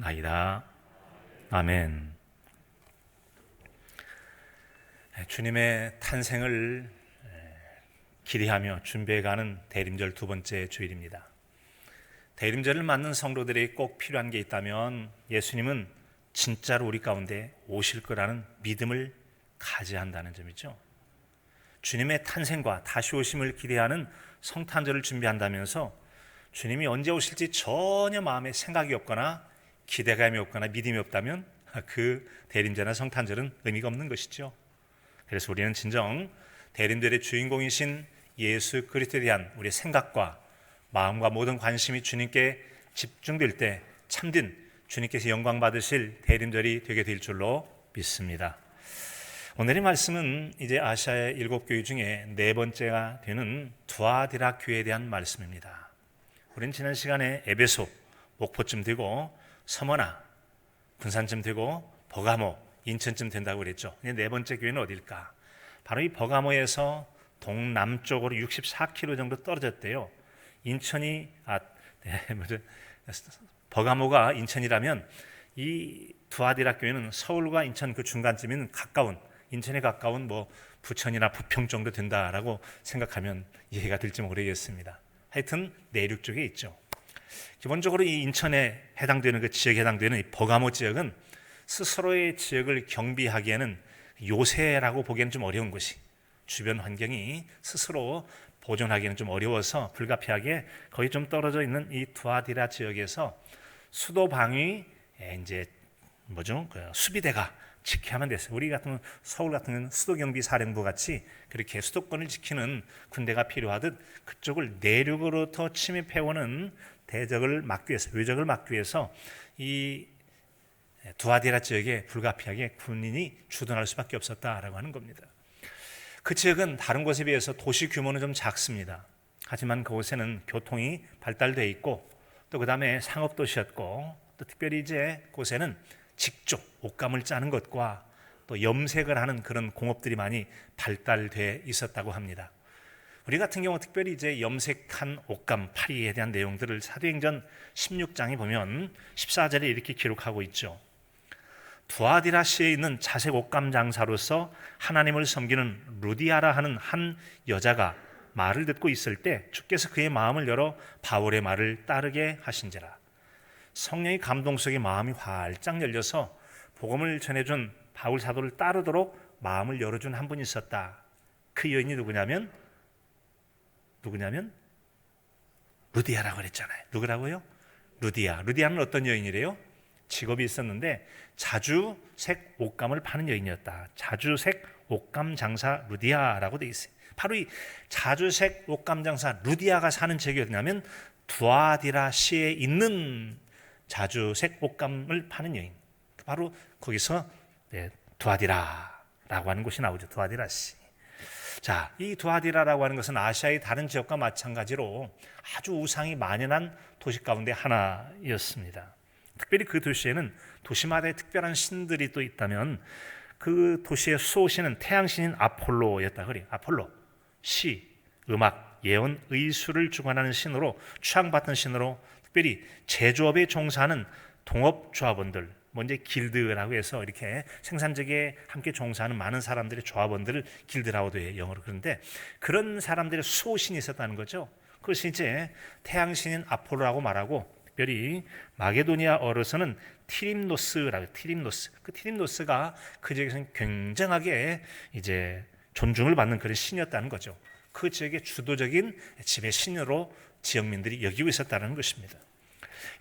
나이다. 아멘. 주님의 탄생을 기리하며 준비해가는 대림절 두 번째 주일입니다. 대림절을 맞는 성도들이 꼭 필요한 게 있다면 예수님은 진짜로 우리 가운데 오실 거라는 믿음을 가져야 한다는 점이죠. 주님의 탄생과 다시 오심을 기대하는 성탄절을 준비한다면서 주님이 언제 오실지 전혀 마음에 생각이 없거나 기대감이 없거나 믿음이 없다면 그 대림절이나 성탄절은 의미가 없는 것이죠. 그래서 우리는 진정 대림절의 주인공이신 예수 그리스도에 대한 우리의 생각과 마음과 모든 관심이 주님께 집중될 때 참된 주님께서 영광 받으실 대림절이 되게 될 줄로 믿습니다. 오늘의 말씀은 이제 아시아의 7교회 중에 네 번째가 되는 두아디라 교회에 대한 말씀입니다. 우리는 지난 시간에 에베소, 목포쯤 되고 서머나, 군산쯤 되고 버가모, 인천쯤 된다고 그랬죠. 네 번째 교회는 어딜까? 바로 이 버가모에서 동남쪽으로 64km 정도 떨어졌대요. 버가모가 인천이라면 이 두아디라 교회는 서울과 인천 그 중간쯤인 가까운, 인천에 가까운 부천이나 부평 정도 된다라고 생각하면 이해가 될지 모르겠습니다. 하여튼 내륙 쪽에 있죠. 기본적으로 이 인천에 해당되는 그 지역에 해당되는 이 버가모 지역은 스스로의 지역을 경비하기에는 요새라고 보기에는 좀 어려운 곳이, 주변 환경이 스스로 보존하기에는 좀 어려워서 불가피하게 거의 좀 떨어져 있는 이 두아디라 지역에서 수도 방위 수비대가 지켜야만 됐어요. 우리 같은 서울 같은 경우는 수도경비사령부 같이 그렇게 수도권을 지키는 군대가 필요하듯 그쪽을 내륙으로부터 침입해오는 대적을 막기 위해서, 외적을 막기 위해서 이 두아디라 지역에 불가피하게 군인이 주둔할 수밖에 없었다라고 하는 겁니다. 그 지역은 다른 곳에 비해서 도시 규모는 좀 작습니다. 하지만 그곳에는 교통이 발달되어 있고 또 그 다음에 상업도시였고 또 특별히 이제 곳에는 직접 옷감을 짜는 것과 또 염색을 하는 그런 공업들이 많이 발달돼 있었다고 합니다. 우리 같은 경우 특별히 이제 염색한 옷감, 파리에 대한 내용들을 사도행전 16장에 보면 14절에 이렇게 기록하고 있죠. 두아디라시에 있는 자색 옷감 장사로서 하나님을 섬기는 루디아라 하는 한 여자가 말을 듣고 있을 때 주께서 그의 마음을 열어 바울의 말을 따르게 하신지라. 성령의 감동 속에 마음이 활짝 열려서 복음을 전해준 바울 사도를 따르도록 마음을 열어준 한 분이 있었다. 그 여인이 누구냐면 루디아라고 그랬잖아요. 누구라고요? 루디아는 어떤 여인이래요? 직업이 있었는데 자주색 옷감을 파는 여인이었다. 자주색 옷감 장사 루디아라고 돼 있어요. 바로 이 자주색 옷감 장사 루디아가 사는 지역이 어디냐면 두아디라 시에 있는 자주색 옷감을 파는 여인. 바로 거기서 두아디라라고 하는 곳이 나오죠. 두아디라 시. 자, 이 두아디라라고 하는 것은 아시아의 다른 지역과 마찬가지로 아주 우상이 만연한 도시 가운데 하나였습니다. 특별히 그 도시에는 도시마다의 특별한 신들이 또 있다면 그 도시의 수호신은 태양신인 아폴로였다 그래요. 아폴로, 시, 음악, 예언, 의술을 주관하는 신으로 추앙받던 신으로 특별히 제조업에 종사하는 동업조합원들, 먼저 길드라고 해서 이렇게 생산직에 함께 종사하는 많은 사람들의 조합원들을 길드라고도 해요, 영어로. 그런데 그런 사람들의 수호신이 있었다는 거죠. 그것이 이제 태양신인 아폴로라고 말하고 특별히 마게도니아어로서는 티림노스라고, 그 티림노스가 그 지역에서는 굉장하게 이제 존중을 받는 그런 신이었다는 거죠. 그 지역의 주도적인 지배 신으로 지역민들이 여기고 있었다는 것입니다.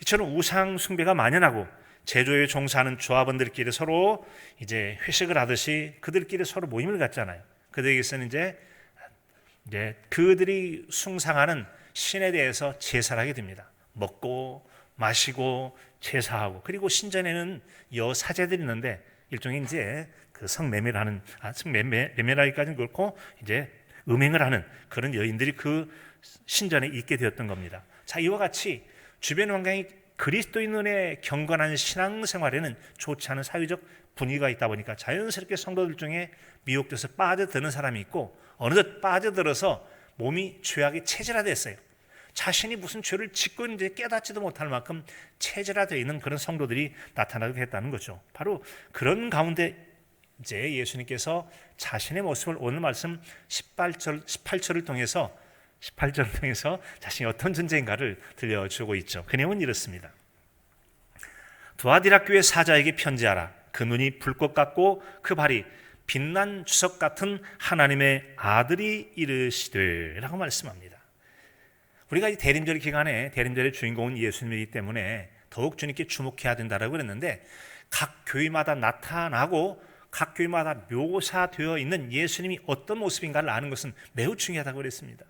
이처럼 우상 숭배가 만연하고 제조에 종사하는 조합원들끼리 서로 이제 회식을 하듯이 그들끼리 서로 모임을 갖잖아요. 그들에게서는 이제 그들이 숭상하는 신에 대해서 제사를 하게 됩니다. 먹고 마시고 제사하고, 그리고 신전에는 여사제들이 있는데 일종의 이제 그 성매매를 하는, 성매매라기까지는 그렇고 이제 음행을 하는 그런 여인들이 그 신전에 있게 되었던 겁니다. 자, 이와 같이 주변 환경이 그리스도인의 경건한 신앙생활에는 좋지 않은 사회적 분위기가 있다 보니까 자연스럽게 성도들 중에 미혹돼서 빠져드는 사람이 있고 어느덧 빠져들어서 몸이 죄악에 체질화됐어요. 자신이 무슨 죄를 짓고 있는지 깨닫지도 못할 만큼 체질화되어 있는 그런 성도들이 나타나게 했다는 거죠. 바로 그런 가운데 이제 예수님께서 자신의 모습을 오늘 말씀 18절을 통해서 자신이 어떤 존재인가를 들려주고 있죠. 그 내용은 이렇습니다. 두아디라 교회 사자에게 편지하라. 그 눈이 불꽃 같고 그 발이 빛난 주석 같은 하나님의 아들이 이르시되 라고 말씀합니다. 우리가 이 대림절 기간에 대림절의 주인공은 예수님이기 때문에 더욱 주님께 주목해야 된다라고 그랬는데, 각 교회마다 나타나고 각 교회마다 묘사되어 있는 예수님이 어떤 모습인가를 아는 것은 매우 중요하다고 그랬습니다.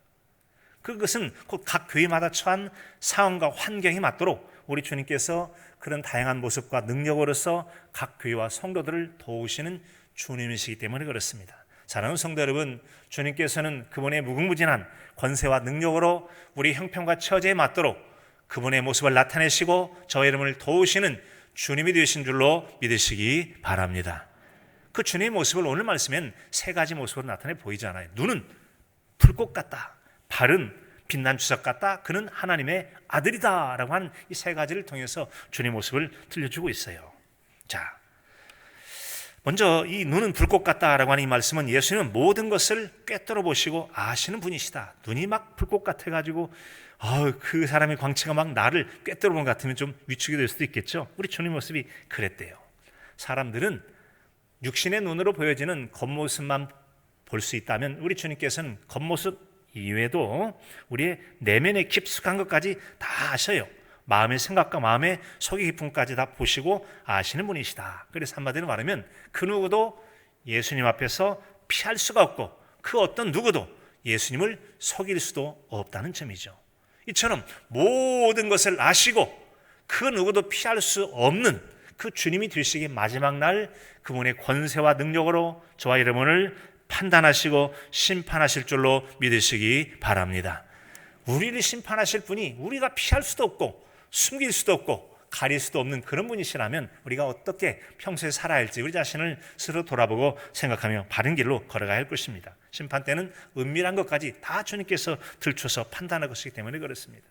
그것은 곧 각 교회마다 처한 상황과 환경에 맞도록 우리 주님께서 그런 다양한 모습과 능력으로서 각 교회와 성도들을 도우시는 주님이시기 때문에 그렇습니다. 사랑하는 성도 여러분, 주님께서는 그분의 무궁무진한 권세와 능력으로 우리 형편과 처지에 맞도록 그분의 모습을 나타내시고 저의 이름을 도우시는 주님이 되신 줄로 믿으시기 바랍니다. 그 주님의 모습을 오늘 말씀엔 세 가지 모습으로 나타내 보이잖아요. 눈은 불꽃 같다, 발은 빛난 주석 같다, 그는 하나님의 아들이다 라고 하는 이 세 가지를 통해서 주님의 모습을 들려주고 있어요. 자, 먼저 이 눈은 불꽃 같다라고 하는 이 말씀은 예수님은 모든 것을 꿰뚫어 보시고 아시는 분이시다. 눈이 막 불꽃 같아가지고 그 사람의 광채가 막 나를 꿰뚫어 본 것 같으면 좀 위축이 될 수도 있겠죠. 우리 주님 모습이 그랬대요. 사람들은 육신의 눈으로 보여지는 겉모습만 볼 수 있다면 우리 주님께서는 겉모습 이외에도 우리의 내면의 깊숙한 것까지 다 아셔요. 마음의 생각과 마음의 속의 깊음까지 다 보시고 아시는 분이시다. 그래서 한마디로 말하면 그 누구도 예수님 앞에서 피할 수가 없고 그 어떤 누구도 예수님을 속일 수도 없다는 점이죠. 이처럼 모든 것을 아시고 그 누구도 피할 수 없는 그 주님이 되시기 마지막 날 그분의 권세와 능력으로 저와 여러분을 판단하시고 심판하실 줄로 믿으시기 바랍니다. 우리를 심판하실 분이 우리가 피할 수도 없고 숨길 수도 없고 가릴 수도 없는 그런 분이시라면 우리가 어떻게 평소에 살아야 할지 우리 자신을 스스로 돌아보고 생각하며 바른 길로 걸어가야 할 것입니다. 심판 때는 은밀한 것까지 다 주님께서 들춰서 판단할 것이기 때문에 그렇습니다.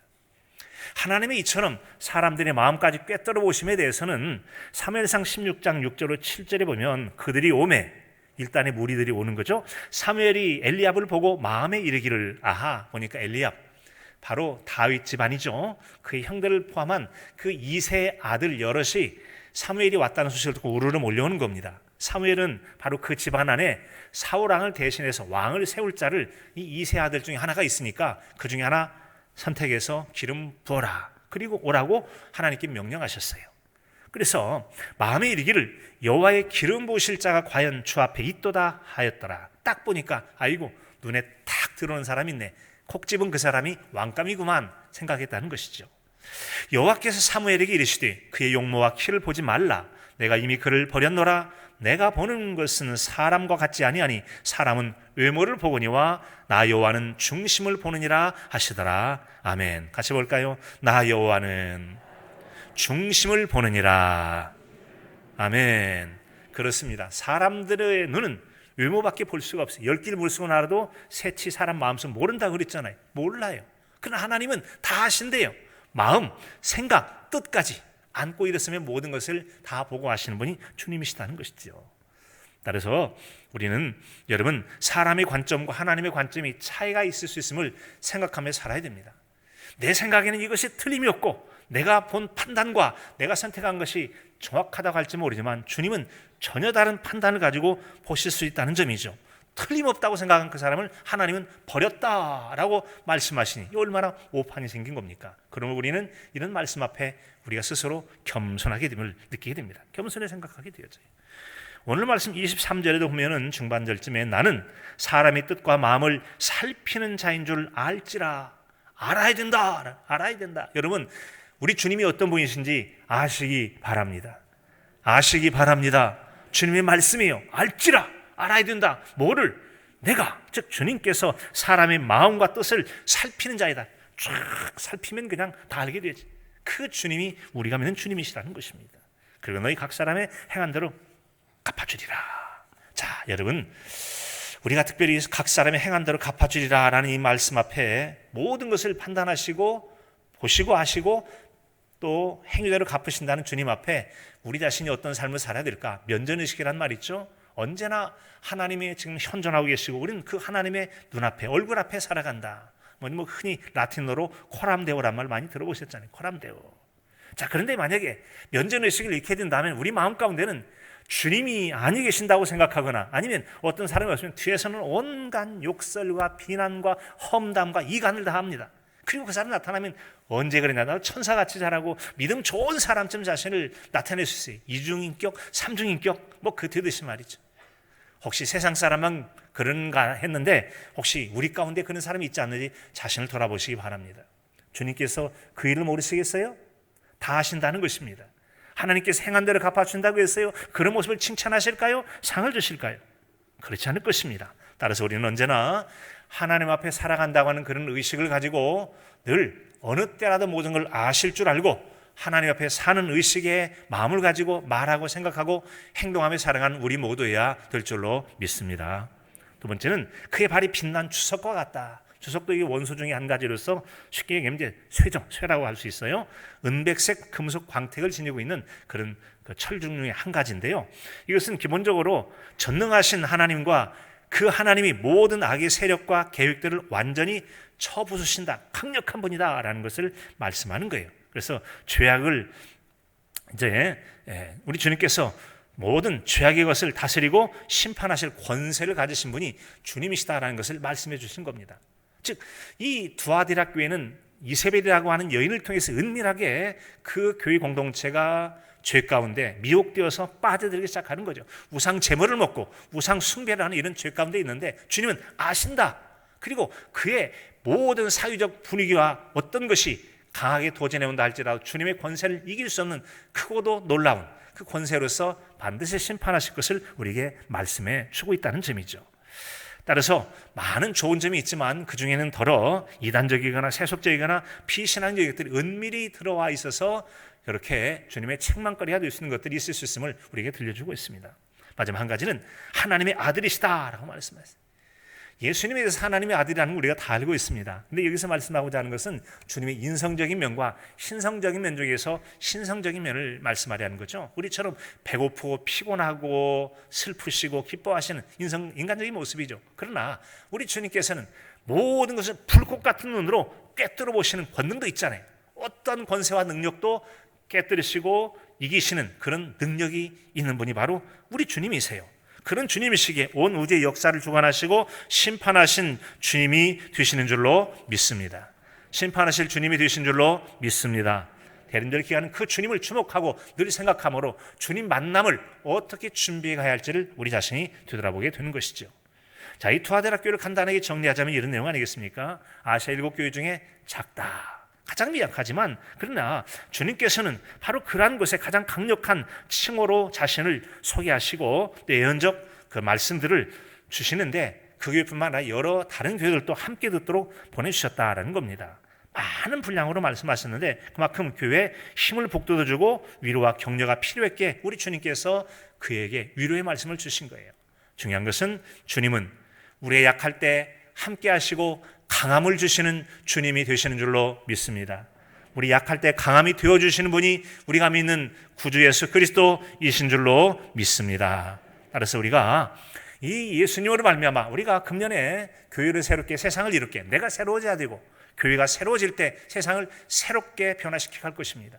하나님의 이처럼 사람들의 마음까지 꿰뚫어 보심에 대해서는 사무엘상 16장 6절로 7절에 보면 그들이 오매, 일단의 무리들이 오는 거죠. 사무엘이 엘리압을 보고 마음에 이르기를, 아하, 보니까 엘리압 바로 다윗 집안이죠. 그의 형들을 포함한 그 2세 아들 여럿이 사무엘이 왔다는 소식을 듣고 우르르 몰려오는 겁니다. 사무엘은 바로 그 집안 안에 사울 왕을 대신해서 왕을 세울 자를 이 2세 아들 중에 하나가 있으니까 그 중에 하나 선택해서 기름 부어라, 그리고 오라고 하나님께 명령하셨어요. 그래서 마음에 이르기를 여호와의 기름 부으실 자가 과연 주 앞에 있도다 하였더라. 딱 보니까 아이고 눈에 탁 들어오는 사람이 있네, 콕 집은 그 사람이 왕감이구만 생각했다는 것이죠. 여호와께서 사무엘에게 이르시되 그의 용모와 키를 보지 말라. 내가 이미 그를 버렸노라. 내가 보는 것은 사람과 같지 아니하니 사람은 외모를 보거니와 나 여호와는 중심을 보느니라 하시더라. 아멘. 같이 볼까요? 나 여호와는 중심을 보느니라. 아멘. 그렇습니다. 사람들의 눈은 외모밖에 볼 수가 없어요. 10길 물속을 알아도 새치 사람 마음속 모른다고 그랬잖아요. 몰라요. 그러나 하나님은 다 아신대요. 마음, 생각, 뜻까지 안고 일었으면 모든 것을 다 보고 아시는 분이 주님이시다는 것이죠. 따라서 우리는 여러분 사람의 관점과 하나님의 관점이 차이가 있을 수 있음을 생각하며 살아야 됩니다. 내 생각에는 이것이 틀림이 없고 내가 본 판단과 내가 선택한 것이 정확하다고 할지 모르지만 주님은 전혀 다른 판단을 가지고 보실 수 있다는 점이죠. 틀림없다고 생각한 그 사람을 하나님은 버렸다라고 말씀하시니 이 얼마나 오판이 생긴 겁니까? 그러면 우리는 이런 말씀 앞에 우리가 스스로 겸손하게 됨을 느끼게 됩니다. 겸손히 생각하게 되어져요. 오늘 말씀 23절에도 보면은 중반절쯤에 나는 사람의 뜻과 마음을 살피는 자인 줄 알지라. 알아야 된다. 알아야 된다. 여러분 우리 주님이 어떤 분이신지 아시기 바랍니다. 아시기 바랍니다. 주님의 말씀이에요. 알지라. 알아야 된다. 뭐를? 내가, 즉 주님께서 사람의 마음과 뜻을 살피는 자이다. 쫙 살피면 그냥 다 알게 되지. 그 주님이 우리가 믿는 주님이시라는 것입니다. 그리고 너희 각 사람의 행한 대로 갚아주리라. 자, 여러분 우리가 특별히 각 사람의 행한 대로 갚아주리라 라는 이 말씀 앞에 모든 것을 판단하시고 보시고 아시고 또 행위대로 갚으신다는 주님 앞에 우리 자신이 어떤 삶을 살아야 될까? 면전의식이란 말 있죠. 언제나 하나님이 지금 현존하고 계시고 우리는 그 하나님의 눈앞에 얼굴 앞에 살아간다. 뭐 흔히 라틴어로 코람데오란 말 많이 들어보셨잖아요. 코람데오. 자, 그런데 만약에 면전의식을 잃게 된다면 우리 마음 가운데는 주님이 아니 계신다고 생각하거나 아니면 어떤 사람이 왔으면 뒤에서는 온갖 욕설과 비난과 험담과 이간을 다 합니다. 그리고 그 사람 나타나면 언제 그랬냐, 나 천사같이 자라고 믿음 좋은 사람쯤 자신을 나타낼 수 있어요. 이중인격, 삼중인격 뭐 그 되듯이 말이죠. 혹시 세상 사람만 그런가 했는데 혹시 우리 가운데 그런 사람이 있지 않는지 자신을 돌아보시기 바랍니다. 주님께서 그 일을 모르시겠어요? 다 하신다는 것입니다. 하나님께서 행한 대로 갚아준다고 했어요. 그런 모습을 칭찬하실까요? 상을 주실까요? 그렇지 않을 것입니다. 따라서 우리는 언제나 하나님 앞에 살아간다고 하는 그런 의식을 가지고 늘 어느 때라도 모든 걸 아실 줄 알고 하나님 앞에 사는 의식의 마음을 가지고 말하고 생각하고 행동하며 살아가는 우리 모두여야 될 줄로 믿습니다. 두 번째는 그의 발이 빛난 주석과 같다. 주석도 이게 원소 중에 한 가지로서 쉽게 얘기하면 이제 쇠라고 할 수 있어요. 은백색 금속 광택을 지니고 있는 그런 철중 중에 한 가지인데요. 이것은 기본적으로 전능하신 하나님과 그 하나님이 모든 악의 세력과 계획들을 완전히 쳐부수신다. 강력한 분이다 라는 것을 말씀하는 거예요. 그래서 죄악을 이제 우리 주님께서 모든 죄악의 것을 다스리고 심판하실 권세를 가지신 분이 주님이시다라는 것을 말씀해 주신 겁니다. 즉 이 두아디라 교회는 이세벨이라고 하는 여인을 통해서 은밀하게 그 교회 공동체가 죄 가운데 미혹되어서 빠져들기 시작하는 거죠. 우상 제물을 먹고 우상 숭배를 하는 이런 죄 가운데 있는데 주님은 아신다. 그리고 그의 모든 사회적 분위기와 어떤 것이 강하게 도전해온다 할지라도 주님의 권세를 이길 수 없는 크고도 놀라운 그 권세로서 반드시 심판하실 것을 우리에게 말씀해 주고 있다는 점이죠. 따라서 많은 좋은 점이 있지만 그 중에는 더러 이단적이거나 세속적이거나 비신앙적인 것들이 은밀히 들어와 있어서 그렇게 주님의 책망거리가 될 수 있는 것들이 있을 수 있음을 우리에게 들려주고 있습니다. 마지막 한 가지는 하나님의 아들이시다라고 말씀하셨습니다. 예수님에 대해서 하나님의 아들이라는 걸 우리가 다 알고 있습니다. 근데 여기서 말씀하고자 하는 것은 주님의 인성적인 면과 신성적인 면 중에서 신성적인 면을 말씀하려는 거죠. 우리처럼 배고프고 피곤하고 슬프시고 기뻐하시는 인간적인 모습이죠. 그러나 우리 주님께서는 모든 것을 불꽃 같은 눈으로 꿰뚫어 보시는 권능도 있잖아요. 어떤 권세와 능력도 깨뜨리시고 이기시는 그런 능력이 있는 분이 바로 우리 주님이세요. 그런 주님이시기에 온 우주의 역사를 주관하시고 심판하신 주님이 되시는 줄로 믿습니다. 심판하실 주님이 되신 줄로 믿습니다. 대림절 기간은 그 주님을 주목하고 늘 생각함으로 주님 만남을 어떻게 준비해 가야 할지를 우리 자신이 되돌아보게 되는 것이죠. 자, 이 투아데라 교회를 간단하게 정리하자면 이런 내용 아니겠습니까? 아시아 7교회 중에 작다, 가장 미약하지만 그러나 주님께서는 바로 그러한 곳에 가장 강력한 칭호로 자신을 소개하시고 예언적 그 말씀들을 주시는데 그 교회뿐만 아니라 여러 다른 교회들도 함께 듣도록 보내주셨다라는 겁니다. 많은 분량으로 말씀하셨는데 그만큼 교회에 힘을 북돋아주고 위로와 격려가 필요했기에 우리 주님께서 그에게 위로의 말씀을 주신 거예요. 중요한 것은 주님은 우리의 약할 때 함께 하시고 강함을 주시는 주님이 되시는 줄로 믿습니다. 우리 약할 때 강함이 되어주시는 분이 우리가 믿는 구주 예수 그리스도이신 줄로 믿습니다. 따라서 우리가 이 예수님으로 말미암아 우리가 금년에 교회를 새롭게 세상을 이롭게 내가 새로워져야 되고 교회가 새로워질 때 세상을 새롭게 변화시켜 갈 것입니다.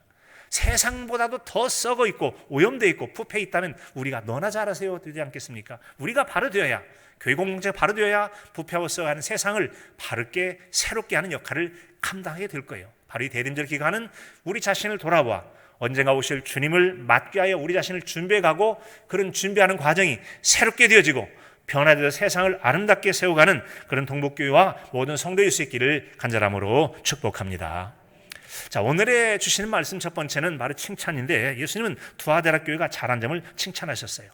세상보다도 더 썩어 있고 오염되어 있고 부패 있다면 우리가 너나 잘하세요 되지 않겠습니까? 우리가 바로 되어야 교회 공동체가 바로 되어야 부패하고 썩어가는 세상을 바르게 새롭게 하는 역할을 감당하게 될 거예요. 바로 이 대림절 기간은 우리 자신을 돌아봐 언젠가 오실 주님을 맞게 하여 우리 자신을 준비해가고 그런 준비하는 과정이 새롭게 되어지고 변화되어 세상을 아름답게 세워가는 그런 동북교회와 모든 성도일 수 있기를 간절함으로 축복합니다. 자, 오늘의 주시는 말씀 첫 번째는 바로 칭찬인데 예수님은 두아데라 교회가 잘한 점을 칭찬하셨어요.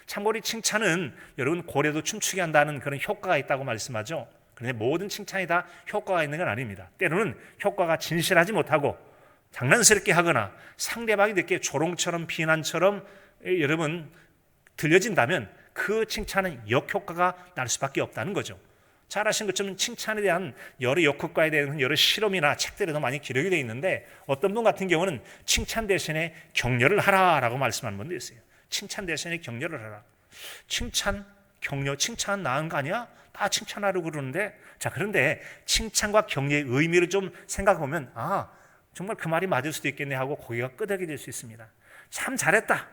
참고로 칭찬은 여러분 고래도 춤추게 한다는 그런 효과가 있다고 말씀하죠. 그런데 모든 칭찬이 다 효과가 있는 건 아닙니다. 때로는 효과가 진실하지 못하고 장난스럽게 하거나 상대방이 듣기에 조롱처럼 비난처럼 여러분 들려진다면 그 칭찬은 역효과가 날 수밖에 없다는 거죠. 잘 아신 것처럼 칭찬에 대한 여러 역효과에 대한 여러 실험이나 책들에도 많이 기록이 되어 있는데, 어떤 분 같은 경우는 칭찬 대신에 격려를 하라라고 말씀하는 분도 있어요. 칭찬 대신에 격려를 하라. 칭찬, 격려, 칭찬 나은 거 아니야? 다 칭찬하려고 그러는데, 자, 그런데 칭찬과 격려의 의미를 좀 생각해 보면, 아, 정말 그 말이 맞을 수도 있겠네 하고 고개가 끄덕여질 수 있습니다. 참 잘했다,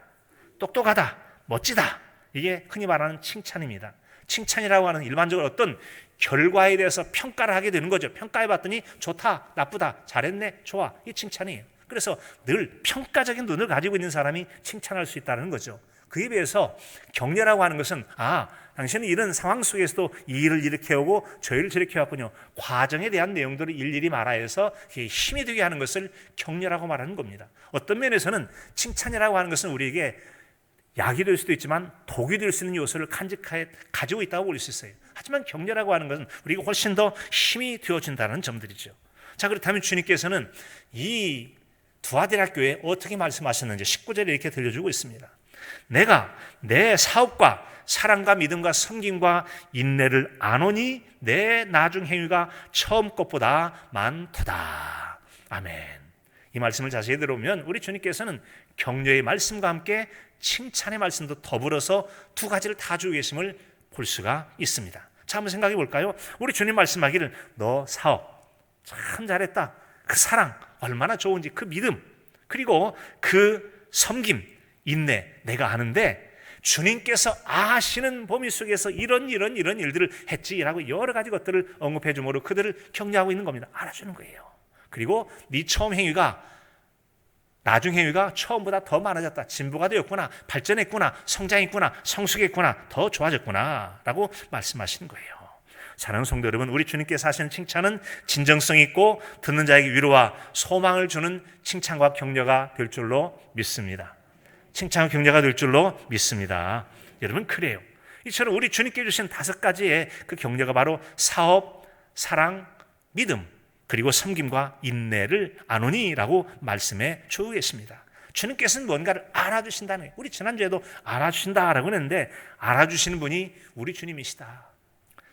똑똑하다, 멋지다, 이게 흔히 말하는 칭찬입니다. 칭찬이라고 하는 일반적으로 어떤 결과에 대해서 평가를 하게 되는 거죠. 평가해 봤더니 좋다, 나쁘다, 잘했네, 좋아, 이 칭찬이에요. 그래서 늘 평가적인 눈을 가지고 있는 사람이 칭찬할 수 있다는 거죠. 그에 비해서 격려라고 하는 것은, 아, 당신은 이런 상황 속에서도 이 일을 이렇게 하고 저 일을 저렇게 해왔군요. 과정에 대한 내용들을 일일이 말하여서 힘이 되게 하는 것을 격려라고 말하는 겁니다. 어떤 면에서는 칭찬이라고 하는 것은 우리에게 약이 될 수도 있지만 독이 될 수 있는 요소를 간직하여 가지고 있다고 볼 수 있어요. 하지만 격려라고 하는 것은 우리가 훨씬 더 힘이 되어준다는 점들이죠. 자, 그렇다면 주님께서는 이 두아디라교회에 어떻게 말씀하셨는지 19절에 이렇게 들려주고 있습니다. 내가 내 사업과 사랑과 믿음과 섬김과 인내를 아노니 내 나중 행위가 처음 것보다 많도다. 아멘. 이 말씀을 자세히 들어보면 우리 주님께서는 격려의 말씀과 함께 칭찬의 말씀도 더불어서 두 가지를 다 주고 계심을 볼 수가 있습니다. 자, 한번 생각해 볼까요? 우리 주님 말씀하기를 너 사업 참 잘했다, 그 사랑 얼마나 좋은지, 그 믿음, 그리고 그 섬김, 인내 내가 아는데 주님께서 아시는 범위 속에서 이런 일들을 했지라고 여러 가지 것들을 언급해 줌으로 그들을 격려하고 있는 겁니다. 알아주는 거예요. 그리고 네 처음 행위가 나중 행위가 처음보다 더 많아졌다, 진보가 되었구나, 발전했구나, 성장했구나, 성숙했구나, 더 좋아졌구나 라고 말씀하시는 거예요. 사랑하는 성도 여러분, 우리 주님께서 하시는 칭찬은 진정성 있고 듣는 자에게 위로와 소망을 주는 칭찬과 격려가 될 줄로 믿습니다. 칭찬과 격려가 될 줄로 믿습니다. 여러분, 그래요. 이처럼 우리 주님께 주신 5가지의 그 격려가 바로 사업, 사랑, 믿음, 그리고 섬김과 인내를 아노니라고 말씀해 주고 계십니다. 주님께서는 뭔가를 알아주신다는 거예요. 우리 지난주에도 알아주신다라고 했는데 알아주시는 분이 우리 주님이시다.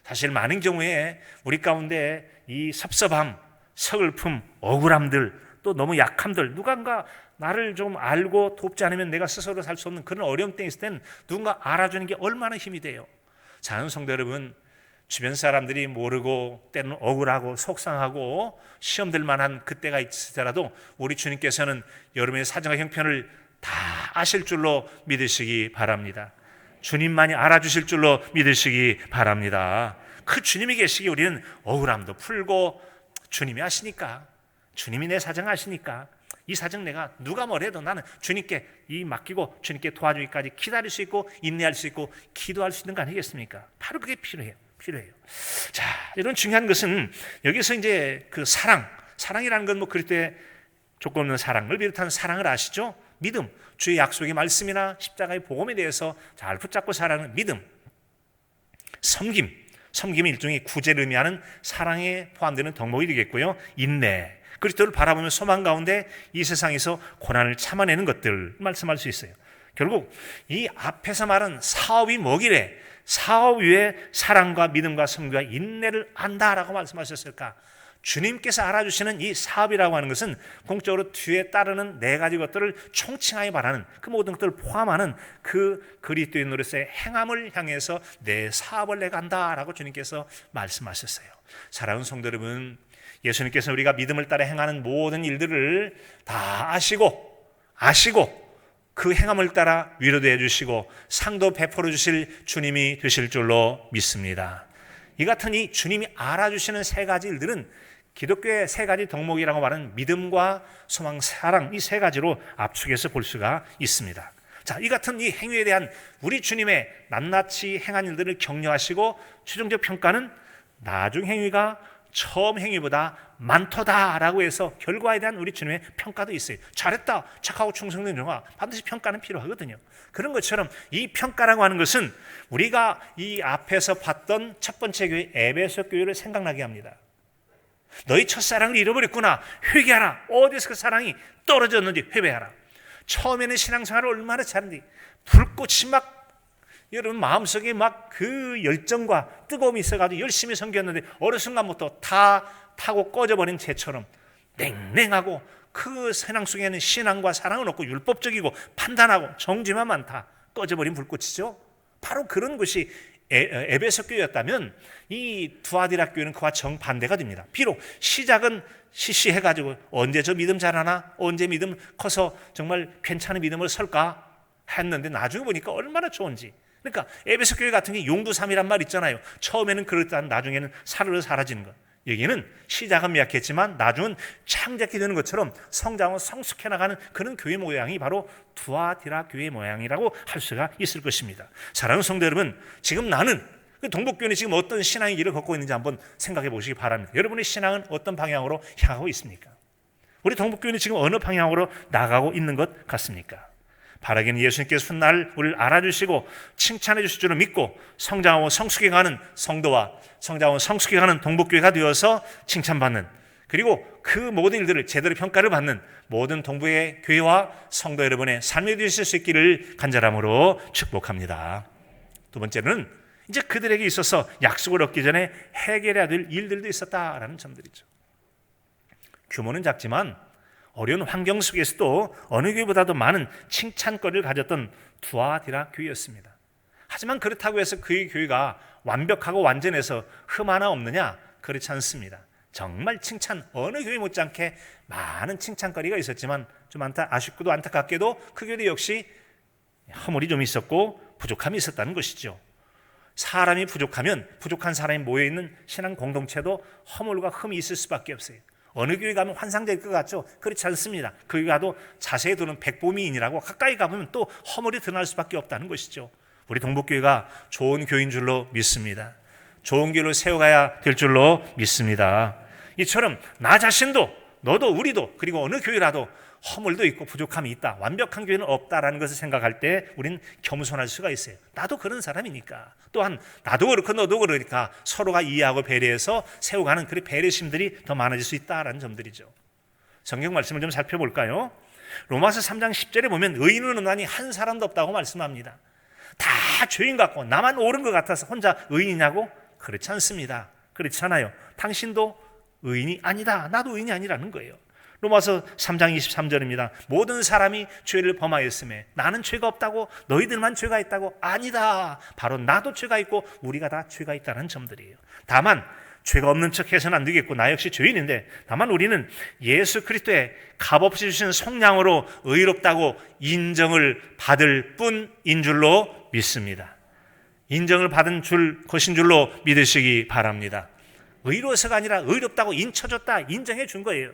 사실 많은 경우에 우리 가운데 이 섭섭함, 서글픔, 억울함들, 또 너무 약함들, 누군가 나를 좀 알고 돕지 않으면 내가 스스로 살 수 없는 그런 어려움 때에 있을 때는 누군가 알아주는 게 얼마나 힘이 돼요. 사랑하는 성도 여러분, 주변 사람들이 모르고 때는 억울하고 속상하고 시험될 만한 그때가 있을지라도 우리 주님께서는 여러분의 사정과 형편을 다 아실 줄로 믿으시기 바랍니다. 주님만이 알아주실 줄로 믿으시기 바랍니다. 그 주님이 계시기 우리는 억울함도 풀고, 주님이 아시니까, 주님이 내 사정 아시니까, 이 사정 내가 누가 뭐래도 나는 주님께 이 맡기고 주님께 도와주기까지 기다릴 수 있고 인내할 수 있고 기도할 수 있는 거 아니겠습니까? 바로 그게 필요해요. 자, 이런 중요한 것은 여기서 이제 그 사랑이라는 건 뭐 그럴 때 조건 없는 사랑을 비롯한 사랑을 아시죠? 믿음, 주의 약속의 말씀이나 십자가의 복음에 대해서 잘 붙잡고 살아가는 믿음, 섬김이 일종의 구제를 의미하는 사랑에 포함되는 덕목이 되겠고요. 인내, 그리스도를 바라보며 소망 가운데 이 세상에서 고난을 참아내는 것들 말씀할 수 있어요. 결국 이 앞에서 말한 사업이 뭐기래? 사업 위에 사랑과 믿음과 섬기와 인내를 안다라고 말씀하셨을까? 주님께서 알아주시는 이 사업이라고 하는 것은 공적으로 뒤에 따르는 4가지 것들을 총칭하여 말하는 그 모든 것들을 포함하는 그 그리스도인으로서의 행함을 향해서 내 사업을 내가 한다라고 주님께서 말씀하셨어요. 사랑하는 성도 여러분, 예수님께서 우리가 믿음을 따라 행하는 모든 일들을 다 아시고 그 행함을 따라 위로도 해주시고 상도 베풀어 주실 주님이 되실 줄로 믿습니다. 이 같은 이 주님이 알아주시는 3가지 일들은 기독교의 3가지 덕목이라고 말하는 믿음과 소망, 사랑, 이 3가지로 압축해서 볼 수가 있습니다. 자, 이 같은 이 행위에 대한 우리 주님의 낱낱이 행한 일들을 격려하시고 최종적 평가는 나중 행위가 처음 행위보다 많도다라고 해서 결과에 대한 우리 주님의 평가도 있어요. 잘했다, 착하고 충성된 영화, 반드시 평가는 필요하거든요. 그런 것처럼 이 평가라고 하는 것은 우리가 이 앞에서 봤던 첫 번째 교회 에베소 교회를 생각나게 합니다. 너희 첫사랑을 잃어버렸구나, 회개하라. 어디서 그 사랑이 떨어졌는지 회개하라. 처음에는 신앙생활을 얼마나 잘했는데 불꽃이 막 여러분 마음속에 막 그 열정과 뜨거움이 있어가지고 열심히 섬겼는데 어느 순간부터 다 타고 꺼져버린 재처럼 냉랭하고 그 신앙 속에는 신앙과 사랑은 없고 율법적이고 판단하고 정죄만 많다 꺼져버린 불꽃이죠. 바로 그런 것이 에베소 교회였다면 이 두아디라 교회는 그와 정반대가 됩니다. 비록 시작은 시시해가지고 언제 저 믿음 잘하나, 언제 믿음 커서 정말 괜찮은 믿음을 설까 했는데 나중에 보니까 얼마나 좋은지. 그러니까 에베소 교회 같은 게 용두삼이란 말 있잖아요. 처음에는 그렇다는 나중에는 사르르 사라지는 것. 여기는 시작은 미약했지만 나중은 창작이 되는 것처럼 성장은 성숙해 나가는 그런 교회 모양이 바로 두아디라 교회 모양이라고 할 수가 있을 것입니다. 사랑하는 성도 여러분, 지금 나는 동북교회는 지금 어떤 신앙의 길을 걷고 있는지 한번 생각해 보시기 바랍니다. 여러분의 신앙은 어떤 방향으로 향하고 있습니까? 우리 동북교회는 지금 어느 방향으로 나가고 있는 것 같습니까? 바라기는 예수님께서 훗날 우리를 알아주시고 칭찬해 주실 줄을 믿고 성장하고 성숙해가는 성도와 성장하고 성숙해가는 동북교회가 되어서 칭찬받는, 그리고 그 모든 일들을 제대로 평가를 받는 모든 동북의 교회와 성도 여러분의 삶이 되실 수 있기를 간절함으로 축복합니다. 두 번째는 이제 그들에게 있어서 약속을 얻기 전에 해결해야 될 일들도 있었다라는 점들이죠. 규모는 작지만 어려운 환경 속에서도 어느 교회보다도 많은 칭찬거리를 가졌던 두아디라 교회였습니다. 하지만 그렇다고 해서 그의 교회가 완벽하고 완전해서 흠 하나 없느냐? 그렇지 않습니다. 정말 칭찬, 어느 교회 못지않게 많은 칭찬거리가 있었지만 좀 아쉽고도 안타깝게도 그 교회 역시 허물이 좀 있었고 부족함이 있었다는 것이죠. 사람이 부족하면 부족한 사람이 모여있는 신앙 공동체도 허물과 흠이 있을 수밖에 없어요. 어느 교회 가면 환상적일 것 같죠? 그렇지 않습니다. 그 교회 가도 자세히 두는 백보미인이라고 가까이 가보면 또 허물이 드러날 수밖에 없다는 것이죠. 우리 동북교회가 좋은 교회인 줄로 믿습니다. 좋은 교회로 세워가야 될 줄로 믿습니다. 이처럼 나 자신도 너도 우리도 그리고 어느 교회라도 허물도 있고 부족함이 있다, 완벽한 교회는 없다라는 것을 생각할 때 우리는 겸손할 수가 있어요. 나도 그런 사람이니까. 또한 나도 그렇고 너도 그러니까 서로가 이해하고 배려해서 세워가는 그런 배려심들이 더 많아질 수 있다라는 점들이죠. 성경 말씀을 좀 살펴볼까요? 로마서 3장 10절에 보면 의인은 없나니 한 사람도 없다고 말씀합니다. 다 죄인 같고 나만 옳은 것 같아서 혼자 의인이냐고? 그렇지 않습니다. 그렇지 않아요. 당신도 의인이 아니다, 나도 의인이 아니라는 거예요. 로마서 3장 23절입니다. 모든 사람이 죄를 범하였음에 나는 죄가 없다고, 너희들만 죄가 있다고? 아니다, 바로 나도 죄가 있고 우리가 다 죄가 있다는 점들이에요. 다만 죄가 없는 척 해서는 안 되겠고 나 역시 죄인인데, 다만 우리는 예수 그리스도의 값없이 주신 속량으로 의롭다고 인정을 받을 뿐인 줄로 믿습니다. 인정을 받은 것인 줄로 믿으시기 바랍니다. 의로워서가 아니라 의롭다고 인쳐줬다, 인정해 준 거예요.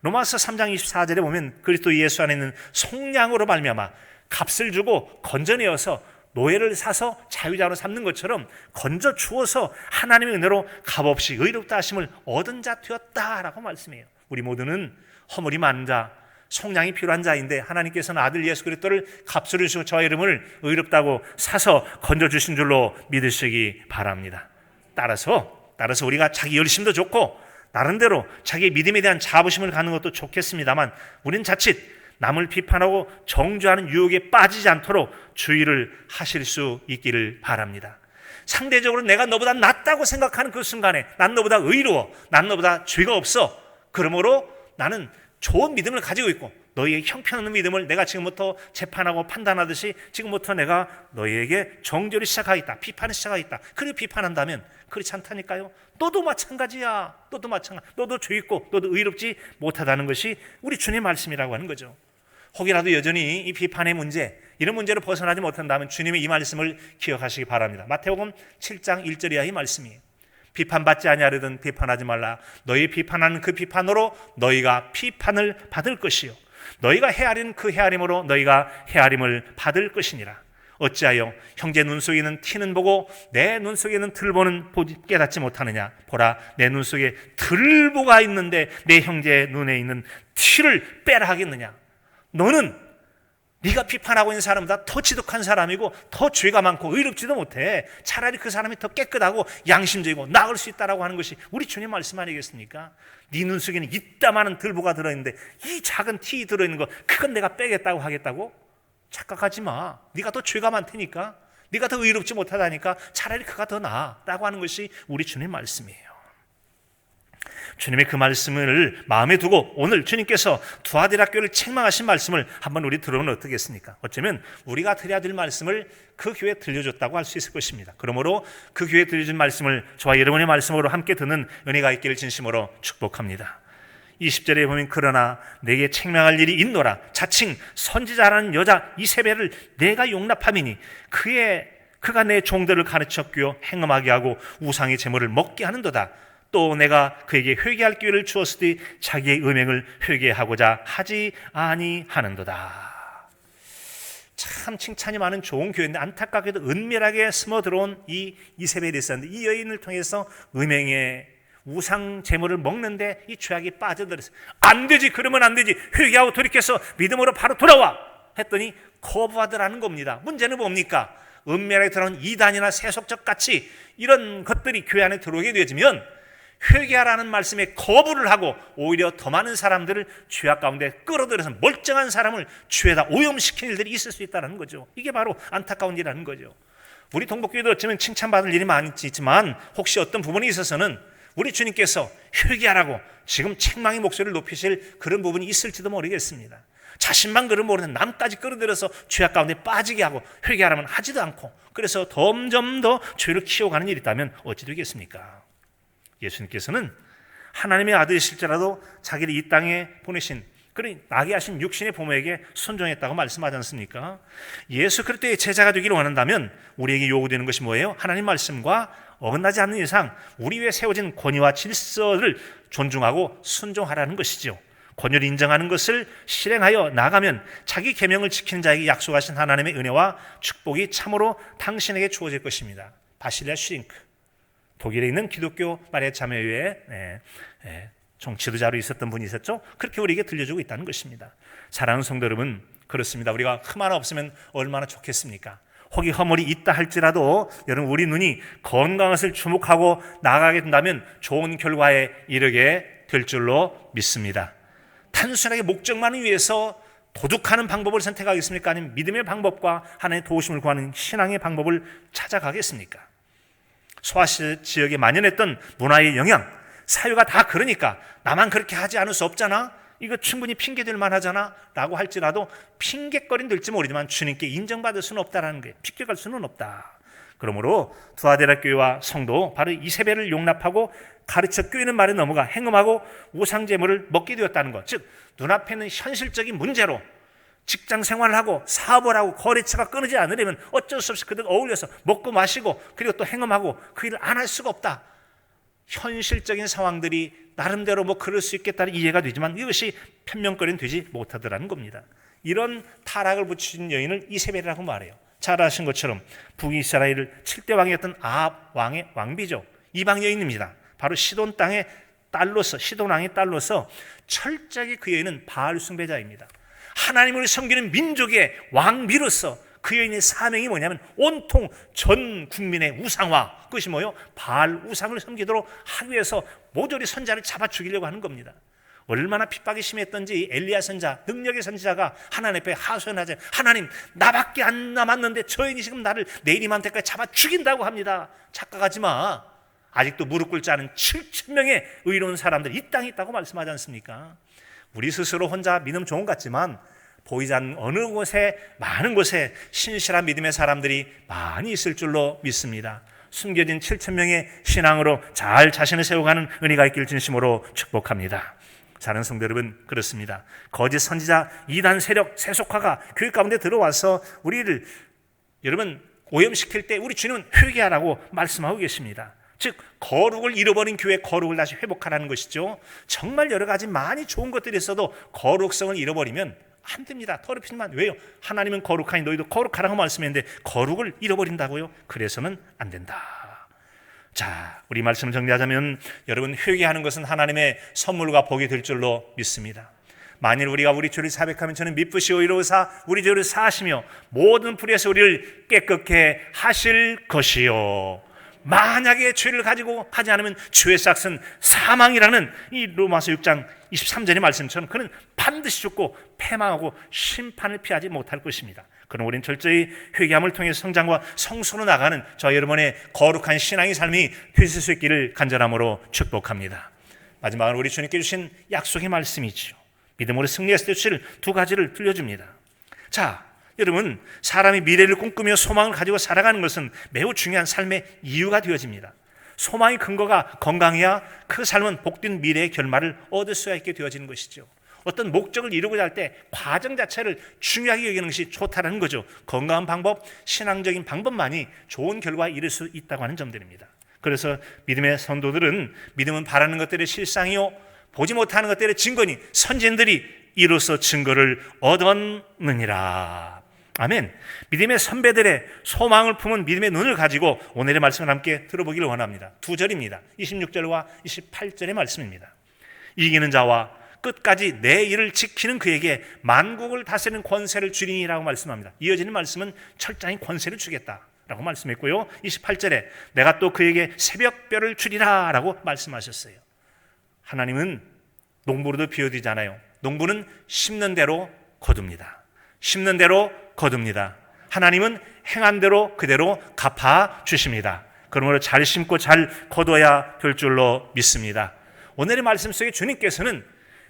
로마서 3장 24절에 보면 그리스도 예수 안에 있는 속량으로 말미암아 값을 주고 건져내어서 노예를 사서 자유자로 삼는 것처럼 건져 주어서 하나님의 은혜로 값없이 의롭다 하심을 얻은 자 되었다라고 말씀해요. 우리 모두는 허물이 많은 자, 속량이 필요한 자인데 하나님께서는 아들 예수 그리스도를 값을 주시고 저의 이름을 의롭다고 사서 건져주신 줄로 믿으시기 바랍니다. 따라서 우리가 자기 열심도 좋고 나름대로 자기의 믿음에 대한 자부심을 갖는 것도 좋겠습니다만 우리는 자칫 남을 비판하고 정죄하는 유혹에 빠지지 않도록 주의를 하실 수 있기를 바랍니다. 상대적으로 내가 너보다 낫다고 생각하는 그 순간에 난 너보다 의로워, 난 너보다 죄가 없어, 그러므로 나는 좋은 믿음을 가지고 있고 너희의 형편없는 믿음을 내가 지금부터 재판하고 판단하듯이 지금부터 내가 너희에게 정죄를 시작하겠다, 비판을 시작하겠다. 그리고 비판한다면 그렇지 않다니까요. 너도 마찬가지야. 너도 죄 있고 너도 의롭지 못하다는 것이 우리 주님의 말씀이라고 하는 거죠. 혹이라도 여전히 이 비판의 문제, 이런 문제로 벗어나지 못한다면 주님의 이 말씀을 기억하시기 바랍니다. 마태복음 7장 1절 이하의 말씀이에요. 비판받지 아니하려든 비판하지 말라. 너희 비판하는 그 비판으로 너희가 비판을 받을 것이요 너희가 헤아리는 그 헤아림으로 너희가 헤아림을 받을 것이니라. 어찌하여 형제 눈 속에 있는 티는 보고 내 눈 속에 있는 들보는 깨닫지 못하느냐. 보라, 내 눈 속에 들보가 있는데 내 형제의 눈에 있는 티를 빼라 하겠느냐. 너는 네가 비판하고 있는 사람보다 더 지독한 사람이고 더 죄가 많고 의롭지도 못해. 차라리 그 사람이 더 깨끗하고 양심적이고 나을 수 있다라고 하는 것이 우리 주님 말씀 아니겠습니까? 네 눈 속에는 이따만한 들보가 들어있는데 이 작은 티 들어있는 거 그건 내가 빼겠다고 하겠다고? 착각하지 마. 네가 더 죄가 많다니까. 네가 더 의롭지 못하다니까 차라리 그가 더 나아라고 하는 것이 우리 주님의 말씀이에요. 주님의 그 말씀을 마음에 두고 오늘 주님께서 두아디라 교회를 책망하신 말씀을 한번 우리 들어보면 어떻겠습니까? 어쩌면 우리가 드려야 될 말씀을 그 교회에 들려줬다고 할 수 있을 것입니다. 그러므로 그 교회에 들려준 말씀을 저와 여러분의 말씀으로 함께 듣는 은혜가 있기를 진심으로 축복합니다. 20절에 보면 그러나 내게 책망할 일이 있노라. 자칭 선지자라는 여자 이세벨을 내가 용납함이니 그가 내 종들을 가르쳐 끼워 행음하게 하고 우상의 제물을 먹게 하는도다. 또 내가 그에게 회개할 기회를 주었으니 자기의 음행을 회개하고자 하지 아니하는도다. 참 칭찬이 많은 좋은 교회인데 안타깝게도 은밀하게 스며 들어온 이 이세벨이 있었는데 이 여인을 통해서 음행에 우상 제물을 먹는데 이 죄악이 빠져들었어요. 안 되지, 그러면 안 되지, 회개하고 돌이켜서 믿음으로 바로 돌아와 했더니 거부하더라는 겁니다. 문제는 뭡니까? 은밀하게 들어온 이단이나 세속적 가치 이런 것들이 교회 안에 들어오게 되어지면 회개하라는 말씀에 거부를 하고 오히려 더 많은 사람들을 죄악 가운데 끌어들여서 멀쩡한 사람을 죄에다 오염시키는 일들이 있을 수 있다는 거죠. 이게 바로 안타까운 일이라는 거죠. 우리 동복교회도 어쩌면 칭찬받을 일이 많이 있지만 혹시 어떤 부분에 있어서는 우리 주님께서 회개하라고 지금 책망의 목소리를 높이실 그런 부분이 있을지도 모르겠습니다. 자신만 그런 모르는 남까지 끌어들여서 죄악 가운데 빠지게 하고 회개하라면 하지도 않고 그래서 점점 더 죄를 키워가는 일이 있다면 어찌 되겠습니까? 예수님께서는 하나님의 아들이실지라도 자기를 이 땅에 보내신 그런 나게 하신 육신의 부모에게 순종했다고 말씀하지 않습니까? 예수 그리스도의 제자가 되기를 원한다면 우리에게 요구되는 것이 뭐예요? 하나님 말씀과 어긋나지 않는 이상 우리 위에 세워진 권위와 질서를 존중하고 순종하라는 것이죠. 권위를 인정하는 것을 실행하여 나가면 자기 계명을 지키는 자에게 약속하신 하나님의 은혜와 축복이 참으로 당신에게 주어질 것입니다. 바실리아 슈링크, 독일에 있는 기독교 마리아 자매회의 지도자로 있었던 분이 있었죠. 그렇게 우리에게 들려주고 있다는 것입니다. 사랑하는 성도 여러분, 그렇습니다. 우리가 흠 하나 없으면 얼마나 좋겠습니까? 혹이 허물이 있다 할지라도 여러분 우리 눈이 건강한 것을 주목하고 나아가게 된다면 좋은 결과에 이르게 될 줄로 믿습니다. 단순하게 목적만을 위해서 도둑하는 방법을 선택하겠습니까? 아니면 믿음의 방법과 하나님의 도우심을 구하는 신앙의 방법을 찾아가겠습니까? 소아시 지역에 만연했던 문화의 영향, 사회가 다 그러니까 나만 그렇게 하지 않을 수 없잖아, 이거 충분히 핑계될 만하잖아 라고 할지라도 핑계거리는 될지 모르지만 주님께 인정받을 수는 없다라는 거예요. 비껴갈 수는 없다. 그러므로 두아디라 교회와 성도 바로 이세벨을 용납하고 가르쳐 꿰는 말에 넘어가 행음하고 우상제물을 먹게 되었다는 것, 즉 눈앞에 있는 현실적인 문제로 직장 생활을 하고 사업을 하고 거래처가 끊이지 않으려면 어쩔 수 없이 그들 어울려서 먹고 마시고 그리고 또 행음하고 그 일을 안 할 수가 없다. 현실적인 상황들이 나름대로 그럴 수 있겠다는 이해가 되지만 이것이 편명거리는 되지 못하더라는 겁니다. 이런 타락을 붙인 여인을 이세벨이라고 말해요. 잘 아신 것처럼 북이스라엘을 7대 왕이었던 아합 왕의 왕비죠. 이방 여인입니다. 바로 시돈 땅의 딸로서, 시돈 왕의 딸로서 철저하게 그 여인은 바알 숭배자입니다. 하나님을 섬기는 민족의 왕비로서 그 여인의 사명이 뭐냐면 온통 전 국민의 우상화, 그것이 뭐예요? 바알 우상을 섬기도록 하기 위해서 모조리 선자를 잡아 죽이려고 하는 겁니다. 얼마나 핍박이 심했던지 엘리야 선자, 능력의 선지자가 하나님 앞에 하소연하자. 하나님, 나밖에 안 남았는데 저 여인이 지금 나를 내일이맘때까지 잡아 죽인다고 합니다. 착각하지 마. 아직도 무릎 꿇지 않은 7,000명의 의로운 사람들이 이 땅에 있다고 말씀하지 않습니까? 우리 스스로 혼자 믿음 좋은 것 같지만 보이지 않는 어느 곳에, 많은 곳에 신실한 믿음의 사람들이 많이 있을 줄로 믿습니다. 숨겨진 7,000명의 신앙으로 잘 자신을 세워가는 은혜가 있길 진심으로 축복합니다. 사랑하는 성도 여러분, 그렇습니다. 거짓 선지자, 이단 세력, 세속화가 교회 가운데 들어와서 우리를 여러분 오염시킬 때 우리 주님은 회개하라고 말씀하고 계십니다. 즉 거룩을 잃어버린 교회의 거룩을 다시 회복하라는 것이죠. 정말 여러 가지 많이 좋은 것들이 있어도 거룩성을 잃어버리면 안 됩니다. 더럽히지만 왜요? 하나님은 거룩하니 너희도 거룩하라고 말씀했는데 거룩을 잃어버린다고요? 그래서는 안 된다. 자, 우리 말씀을 정리하자면 여러분, 회개하는 것은 하나님의 선물과 복이 될 줄로 믿습니다. 만일 우리가 우리 죄를 자백하면 저는 미쁘시오 의로우사 우리 죄를 사하시며 모든 불의에서 우리를 깨끗게 하실 것이요 만약에 죄를 가지고 하지 않으면 죄의 삭은 사망이라는 이 로마서 6장 23절의 말씀처럼 그는 반드시 죽고 패망하고 심판을 피하지 못할 것입니다. 그럼 우리는 철저히 회개함을 통해 성장과 성수로 나가는 저와 여러분의 거룩한 신앙의 삶이 되실 수 있기를 간절함으로 축복합니다. 마지막으로 우리 주님께 주신 약속의 말씀이지요. 믿음으로 승리했을 때 주실 두 가지를 들려줍니다. 자, 여러분, 사람이 미래를 꿈꾸며 소망을 가지고 살아가는 것은 매우 중요한 삶의 이유가 되어집니다. 소망의 근거가 건강해야 그 삶은 복된 미래의 결말을 얻을 수 있게 되어지는 것이죠. 어떤 목적을 이루고자 할 때 과정 자체를 중요하게 여기는 것이 좋다는 거죠. 건강한 방법, 신앙적인 방법만이 좋은 결과에 이를 수 있다고 하는 점들입니다. 그래서 믿음의 선도들은 믿음은 바라는 것들의 실상이요 보지 못하는 것들의 증거니 선진들이 이로써 증거를 얻었느니라. 아멘. 믿음의 선배들의 소망을 품은 믿음의 눈을 가지고 오늘의 말씀을 함께 들어보기를 원합니다. 2절입니다. 26절과 28절의 말씀입니다. 이기는 자와 끝까지 내 일을 지키는 그에게 만국을 다스리는 권세를 주리니라고 말씀합니다. 이어지는 말씀은 철저히 권세를 주겠다라고 말씀했고요. 28절에 내가 또 그에게 새벽별을 주리라 라고 말씀하셨어요. 하나님은 농부로도 비워드리잖아요. 농부는 심는 대로 거둡니다. 심는 대로 거둡니다. 하나님은 행한 대로 그대로 갚아주십니다. 그러므로 잘 심고 잘 거둬야 될 줄로 믿습니다. 오늘의 말씀 속에 주님께서는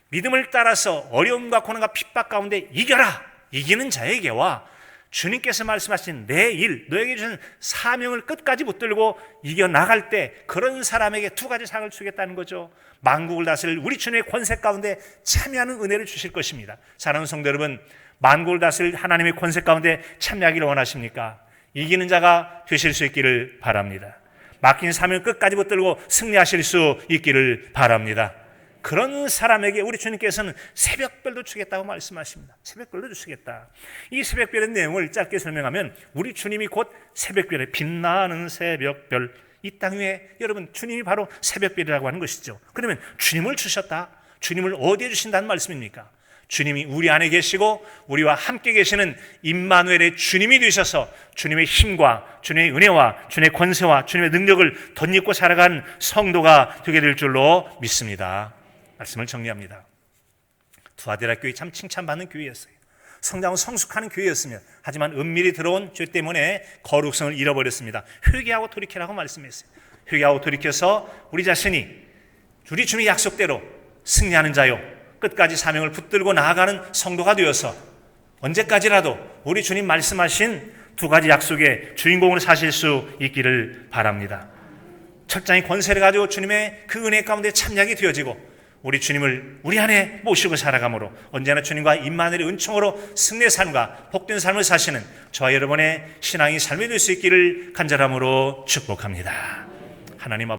믿음을 따라서 어려움과 고난과 핍박 가운데 이겨라, 이기는 자에게와 주님께서 말씀하신 내 일, 너에게 주신 사명을 끝까지 붙들고 이겨나갈 때 그런 사람에게 두 가지 상을 주겠다는 거죠. 만국을 다스릴 우리 주님의 권세 가운데 참여하는 은혜를 주실 것입니다. 사랑하는 성도 여러분, 만국을 다스릴 하나님의 권세 가운데 참여하기를 원하십니까? 이기는 자가 되실 수 있기를 바랍니다. 맡긴 사명을 끝까지 붙들고 승리하실 수 있기를 바랍니다. 그런 사람에게 우리 주님께서는 새벽별도 주겠다고 말씀하십니다. 새벽별도 주시겠다. 이 새벽별의 내용을 짧게 설명하면 우리 주님이 곧 새벽별의 빛나는 새벽별, 이 땅 위에 여러분 주님이 바로 새벽별이라고 하는 것이죠. 그러면 주님을 주셨다. 주님을 어디에 주신다는 말씀입니까? 주님이 우리 안에 계시고 우리와 함께 계시는 임마누엘의 주님이 되셔서 주님의 힘과 주님의 은혜와 주님의 권세와 주님의 능력을 덧입고 살아가는 성도가 되게 될 줄로 믿습니다. 말씀을 정리합니다. 두아데라 교회 참 칭찬받는 교회였어요. 성장은 성숙하는 교회였으며 하지만 은밀히 들어온 죄 때문에 거룩성을 잃어버렸습니다. 회개하고 돌이키라고 말씀했어요. 회개하고 돌이켜서 우리 자신이 우리 주님의 약속대로 승리하는 자요 끝까지 사명을 붙들고 나아가는 성도가 되어서 언제까지라도 우리 주님 말씀하신 두 가지 약속의 주인공을 사실 수 있기를 바랍니다. 철저히 권세를 가지고 주님의 그 은혜 가운데 참여하게 되어지고 우리 주님을 우리 안에 모시고 살아가므로 언제나 주님과 임마누엘의 은총으로 승리의 삶과 복된 삶을 사시는 저와 여러분의 신앙이 삶이 될 수 있기를 간절함으로 축복합니다. 하나님